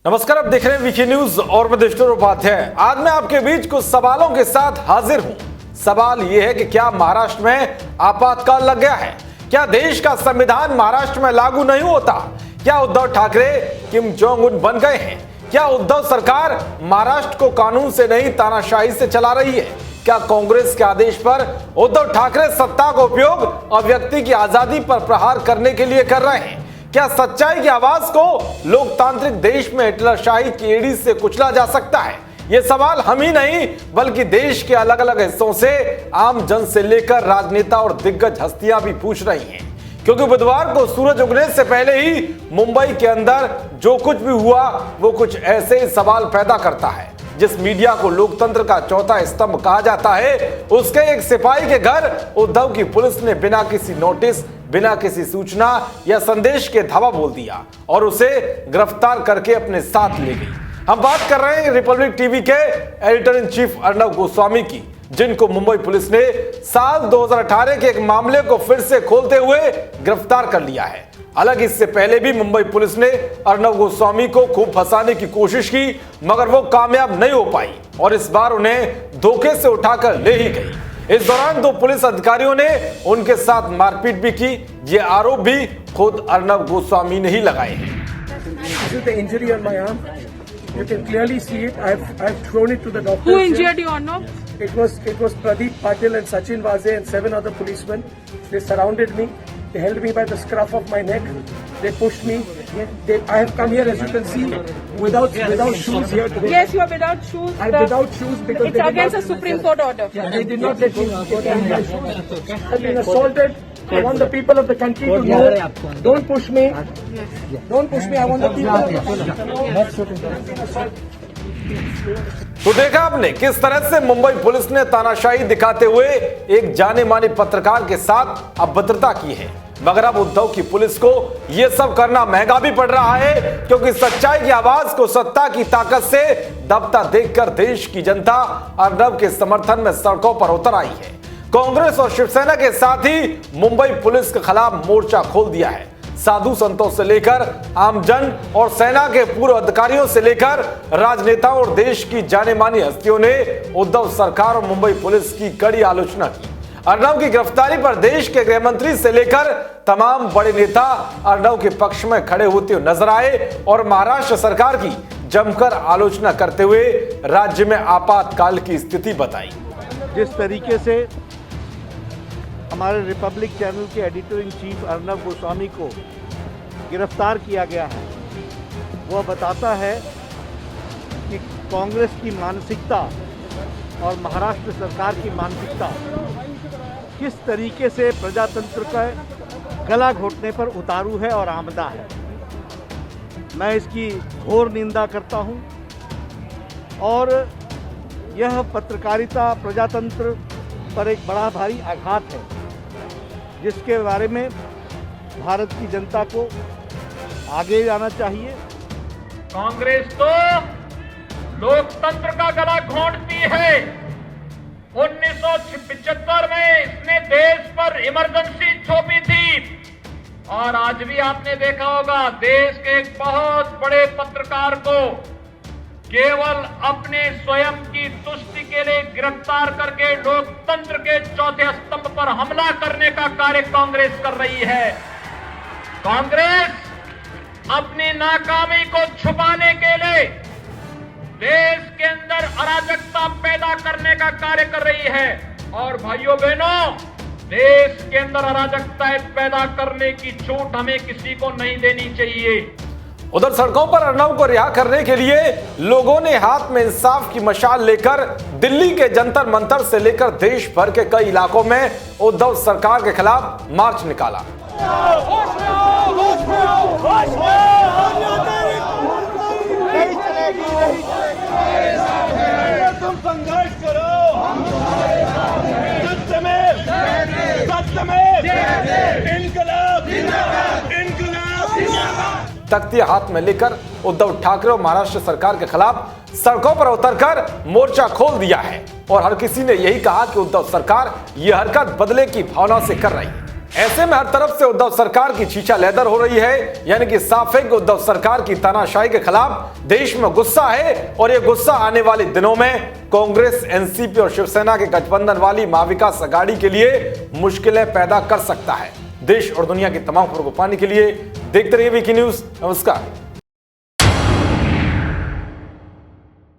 नमस्कार, आप देख रहे हैं वीके न्यूज और मैं देवेंद्र उपाध्याय। आज मैं आपके बीच कुछ सवालों के साथ हाजिर हूं। सवाल यह है कि क्या महाराष्ट्र में आपातकाल लग गया है? क्या देश का संविधान महाराष्ट्र में लागू नहीं होता? क्या Uddhav Thackeray Kim Jong Un बन गए हैं? क्या उद्धव सरकार महाराष्ट्र को कानून से नहीं तानाशाही से चला रही है? क्या कांग्रेस के आदेश पर उद्धव ठाकरे सत्ता का उपयोग अभिव्यक्ति की आजादी पर प्रहार करने के लिए कर रहे हैं? क्या सच्चाई की आवाज को लोकतांत्रिक देश में हिटलरशाही की एड़ी से कुचला जा सकता है? ये सवाल हम ही नहीं बल्कि देश के अलग अलग हिस्सों से आम जन से लेकर राजनेता और दिग्गज हस्तियां भी पूछ रही हैं, क्योंकि बुधवार को सूरज उगने से पहले ही मुंबई के अंदर जो कुछ भी हुआ वो कुछ ऐसे ही सवाल पैदा करता है। जिस मीडिया को लोकतंत्र का चौथा स्तंभ कहा जाता है, उसके एक सिपाही के घर उद्धव की पुलिस ने बिना किसी नोटिस, बिना किसी सूचना या संदेश के धावा बोल दिया और उसे गिरफ्तार करके अपने साथ ले गई। हम बात कर रहे हैं रिपब्लिक टीवी के editor in chief Arnab Goswami की, जिनको मुंबई पुलिस ने साल 2018 के एक मामले को फिर से खोलते हुए गिरफ्तार कर लिया है। हालांकि इससे पहले भी मुंबई पुलिस ने अर्नब गोस्वामी को खूब फंसाने की कोशिश की, मगर वो कामयाब नहीं हो पाई और इस बार उन्हें धोखे से उठाकर ले ही गई। इस दौरान दो पुलिस अधिकारियों ने उनके साथ मारपीट भी की। ये आरोप भी खुद अर्नब गोस्वामी ने ही लगाए हैं। You can clearly see it. I've thrown it to the doctor. Who injured you, Arnab? It was Pradeep Patil and Sachin Vaze and 7 other policemen. They surrounded me. They held me by the scruff of my neck. They pushed me. I have come here, as you can see, without shoes here today. Yes, you are without shoes. I'm without shoes because It's against a Supreme Court order. they did not let me carry my shoes. I've been assaulted. I want the people of the country to know. Don't push me. Don't push me. I want the people. तो देखा आपने किस तरह से Mumbai police ने तानाशाही दिखाते हुए एक जाने माने पत्रकार के साथ अभद्रता की है। मगर अब उद्धव की पुलिस को यह सब करना महंगा भी पड़ रहा है, क्योंकि सच्चाई की आवाज को सत्ता की ताकत से दबता देखकर देश की जनता अर्नब के समर्थन में सड़कों पर उतर आई है। कांग्रेस और शिवसेना के साथ ही मुंबई पुलिस के खिलाफ मोर्चा खोल दिया है। साधु संतों से लेकर आमजन और सेना के पूर्व अधिकारियों से लेकर राजनेताओं और देश की जाने मानी हस्तियों ने उद्धव सरकार और मुंबई पुलिस की कड़ी आलोचना की। अर्नब की गिरफ्तारी पर देश के गृह मंत्री से लेकर तमाम बड़े नेता अर्नब के पक्ष में खड़े होते हुए नजर आए और महाराष्ट्र सरकार की जमकर आलोचना करते हुए राज्य में आपातकाल की स्थिति बताई। जिस तरीके से हमारे रिपब्लिक चैनल के editor in chief Arnab Goswami को गिरफ्तार किया गया है, वह बताता है कि कांग्रेस की मानसिकता और महाराष्ट्र सरकार की मानसिकता किस तरीके से प्रजातंत्र का गला घोटने पर उतारू है और आमदा है। मैं इसकी घोर निंदा करता हूं और यह पत्रकारिता प्रजातंत्र पर एक बड़ा भारी आघात है, जिसके बारे में भारत की जनता को आगे जाना चाहिए। कांग्रेस तो लोकतंत्र का गला घोंटती है। 1975 में इसने देश पर इमरजेंसी थोपी थी और आज भी आपने देखा होगा देश के एक बहुत बड़े पत्रकार को केवल अपने स्वयं की तुष्टि के लिए गिरफ्तार करके लोकतंत्र के चौथे स्तंभ पर हमला करने का कार्य कांग्रेस कर रही है। कांग्रेस अपनी नाकामी को छुपाने के लिए देश के अंदर अराजकता पैदा करने का कार्य कर रही है और भाइयों बहनों, देश के अंदर अराजकता पैदा करने की छूट हमें किसी को नहीं देनी चाहिए। उधर सड़कों पर अर्नब को रिहा करने के लिए लोगों ने हाथ में इंसाफ की मशाल लेकर दिल्ली के जंतर मंतर से लेकर देश भर के कई इलाकों में उद्धव सरकार के खिलाफ मार्च निकाला। तुम संघर्ष करो, तख्ती हाथ में लेकर उद्धव ठाकरे और महाराष्ट्र सरकार के खिलाफ सड़कों पर उतरकर मोर्चा खोल दिया है और हर किसी ने यही कहा कि उद्धव सरकार यह हरकत बदले की भावना से कर रही है। ऐसे में हर तरफ से उद्धव सरकार की छीछा लेदर हो रही है, यानी कि साफ है कि उद्धव सरकार की तानाशाही के खिलाफ देश में गुस्सा है और यह गुस्सा आने वाले दिनों में कांग्रेस, एनसीपी और शिवसेना के गठबंधन वाली महाविकास अघाड़ी के लिए मुश्किलें पैदा कर सकता है। देश और दुनिया की तमाम खबरों को पाने के लिए देखते रहिए वीकी न्यूज। नमस्कार।